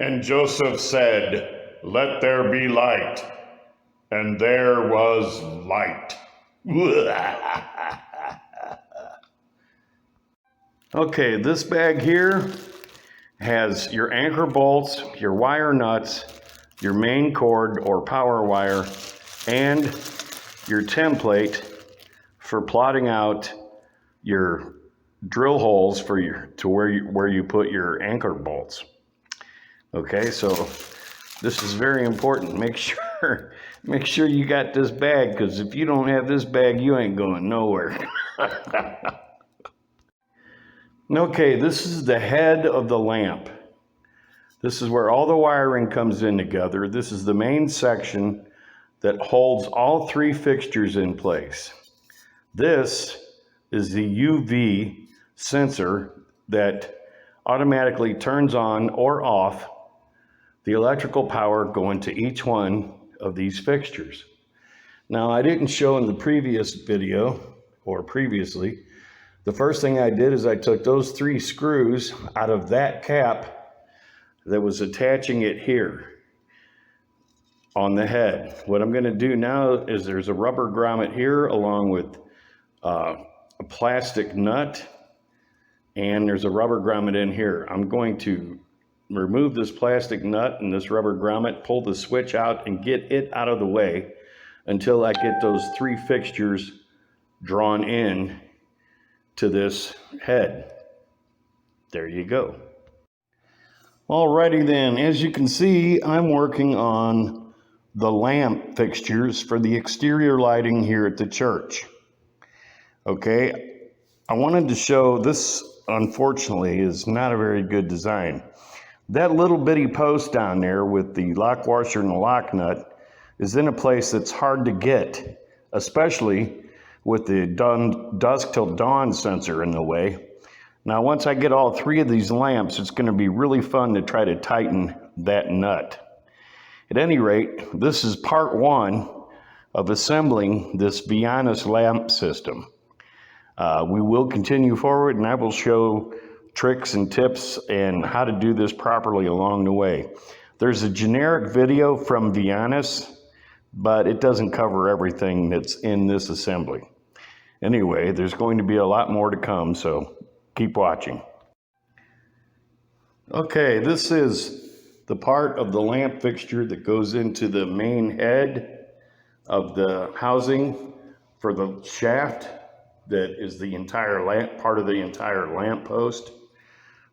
And Joseph said, "Let there be light." And there was light. Okay, this bag here has your anchor bolts, your wire nuts, your main cord or power wire, and your template for plotting out your drill holes for where you put your anchor bolts. Okay, so this is very important. Make sure you got this bag, because if you don't have this bag, you ain't going nowhere. Okay, this is the head of the lamp. This is where all the wiring comes in together. This is the main section that holds all three fixtures in place. This is the UV sensor that automatically turns on or off the electrical power going to each one of these fixtures. Now, I didn't show in the previous video or previously, the first thing I did is I took those three screws out of that cap that was attaching it here on the head. What I'm going to do now is there's a rubber grommet here along with a plastic nut, and there's a rubber grommet in here. I'm going to remove this plastic nut and this rubber grommet, pull the switch out and get it out of the way until I get those three fixtures drawn in to this head. There you go. Alrighty then, as you can see, I'm working on the lamp fixtures for the exterior lighting here at the church. Okay, I wanted to show this, unfortunately, is not a very good design. That little bitty post down there with the lock washer and the lock nut is in a place that's hard to get, especially with the dusk till dawn sensor in the way. Now, once I get all three of these lamps, it's going to be really fun to try to tighten that nut. At any rate, this is part one of assembling this Vianis lamp system. We will continue forward, and I will show tricks and tips and how to do this properly along the way. There's a generic video from Vianis, but it doesn't cover everything that's in this assembly. Anyway, there's going to be a lot more to come, so keep watching. Okay, this is the part of the lamp fixture that goes into the main head of the housing for the shaft that is the entire lamp, part of the entire lamp post.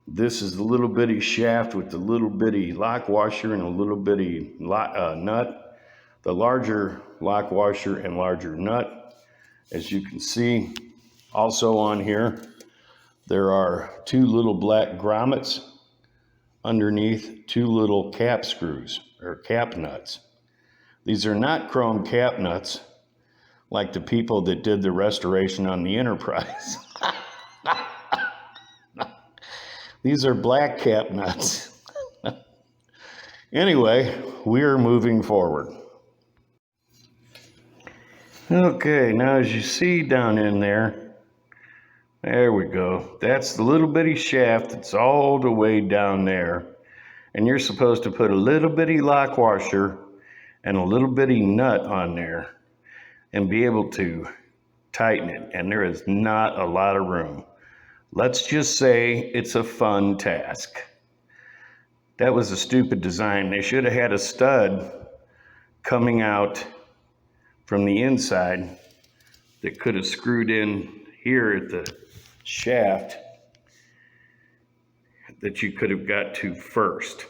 This is the little bitty shaft with the little bitty lock washer and a little bitty nut. The larger lock washer and larger nut. As you can see, also on here, there are two little black grommets underneath two little cap screws or cap nuts. These are not chrome cap nuts like the people that did the restoration on the Enterprise. These are black cap nuts. Anyway, we are moving forward. Okay, now as you see down in there we go. That's the little bitty shaft that's all the way down there. And you're supposed to put a little bitty lock washer and a little bitty nut on there and be able to tighten it. And there is not a lot of room. Let's just say it's a fun task. That was a stupid design. They should have had a stud coming out from the inside that could have screwed in here at the shaft that you could have got to first.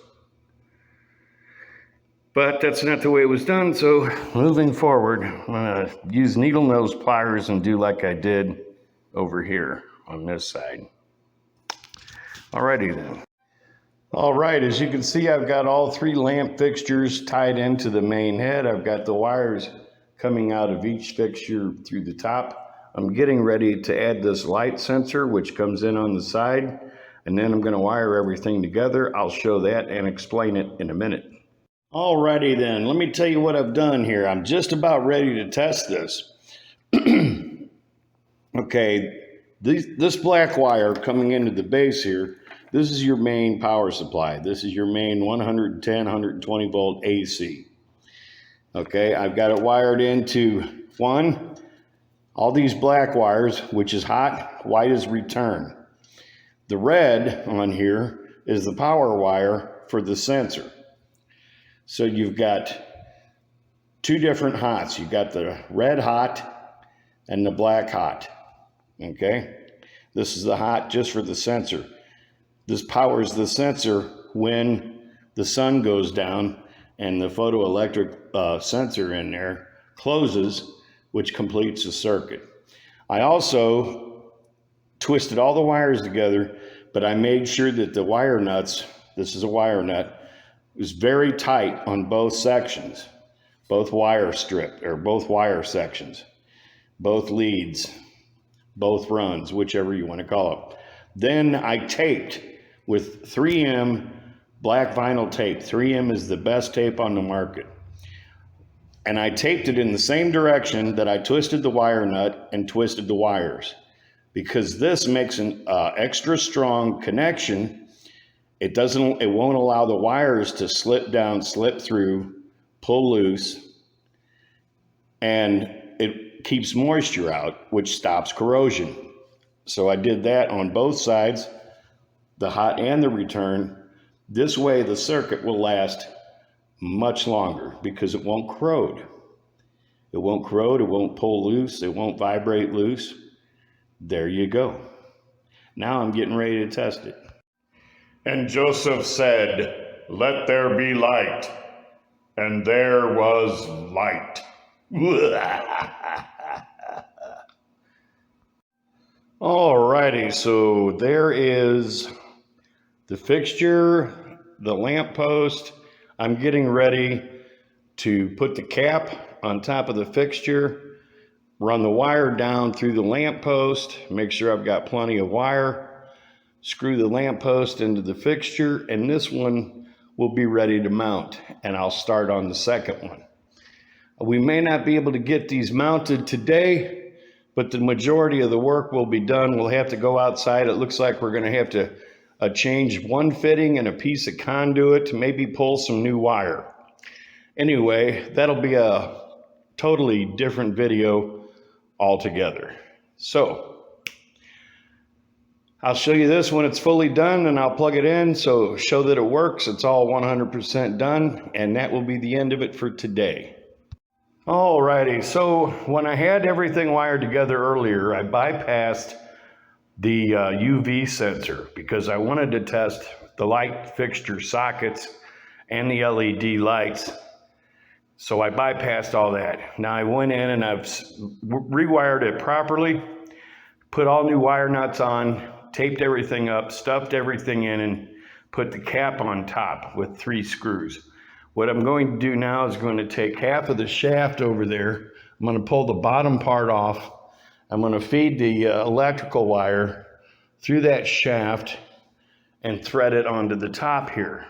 But that's not the way it was done, so moving forward, I'm gonna use needle nose pliers and do like I did over here on this side. Alrighty then. All right, as you can see, I've got all three lamp fixtures tied into the main head. I've got the wires coming out of each fixture through the top. I'm getting ready to add this light sensor, which comes in on the side, and then I'm gonna wire everything together. I'll show that and explain it in a minute. Alrighty then, let me tell you what I've done here. I'm just about ready to test this. Okay, this black wire coming into the base here This is your main power supply. This is your main 110, 120 volt AC. Okay, I've got it wired into all these black wires, which is hot, white is return. The red on here is the power wire for the sensor. So you've got two different hots. You've got the red hot and the black hot. Okay, this is the hot just for the sensor. This powers the sensor when the sun goes down and the photoelectric sensor in there closes, which completes the circuit. I also twisted all the wires together, but I made sure that the wire nuts, this is a wire nut, was very tight on both sections, both wire sections, both leads, both runs, whichever you want to call it. Then I taped with 3M black vinyl tape. 3M is the best tape on the market. And I taped it in the same direction that I twisted the wire nut and twisted the wires, because this makes an extra strong connection. It won't allow the wires to slip down, slip through, pull loose, and it keeps moisture out, which stops corrosion. So I did that on both sides, the hot and the return. This way the circuit will last much longer because it won't corrode. It won't corrode, it won't pull loose, it won't vibrate loose. There you go. Now I'm getting ready to test it. And Joseph said, "Let there be light." And there was light. Alrighty, so there is the fixture, the lamp post. I'm getting ready to put the cap on top of the fixture, run the wire down through the lamp post, make sure I've got plenty of wire, screw the lamp post into the fixture, and this one will be ready to mount, and I'll start on the second one. We may not be able to get these mounted today, but the majority of the work will be done. We'll have to go outside. It looks like we're going to have to change one fitting and a piece of conduit to maybe pull some new wire. Anyway, that'll be a totally different video altogether. So I'll show you this when it's fully done, and I'll plug it in so show that it works. It's all 100% done, and that will be the end of it for today. Alrighty, so when I had everything wired together earlier, I bypassed the UV sensor because I wanted to test the light fixture sockets and the LED lights. So I bypassed all that. Now I went in and I've rewired it properly, put all new wire nuts on, taped everything up, stuffed everything in, and put the cap on top with 3 screws. What I'm going to do now is going to take half of the shaft over there. I'm going to pull the bottom part off. I'm going to feed the electrical wire through that shaft and thread it onto the top here.